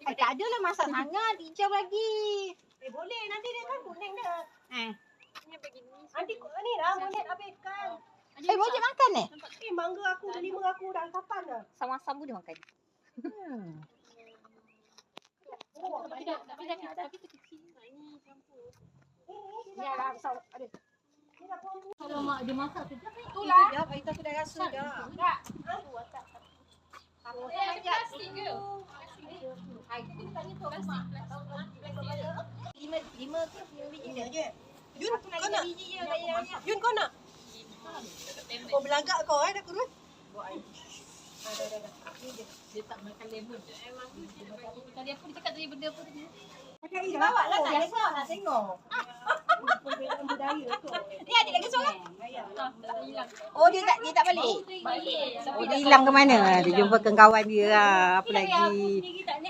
Tak adalah masak sangat. Teacher bagi. Boleh. Nanti dia kan kuning dah. Nanti ni lah Monet habiskan. Mojib makan ni? Mangga aku, lima aku dah kapan dah. Sama-sama dia makan. Yalah, ada. Kalau mak dia masak sekejap. Itulah. Sekejap, kita aku dah rasa dah. Tak. Lima ke? Lima je. Yun, kau nak? Yun, kau nak? Kau belagak kau dah kurus? Dia tak makan lemon. Tadi aku cakap tadi benda apa tadi? Dia bawa lah tak biasa nak tengok. Budaya tu. Ni adik lagi seorang. Hilang. Oh, dia tak balik. Balik. Oh, dia hilang ke mana? Dia jumpa kawan dia lah. Apa lagi? Sendiri tak ni.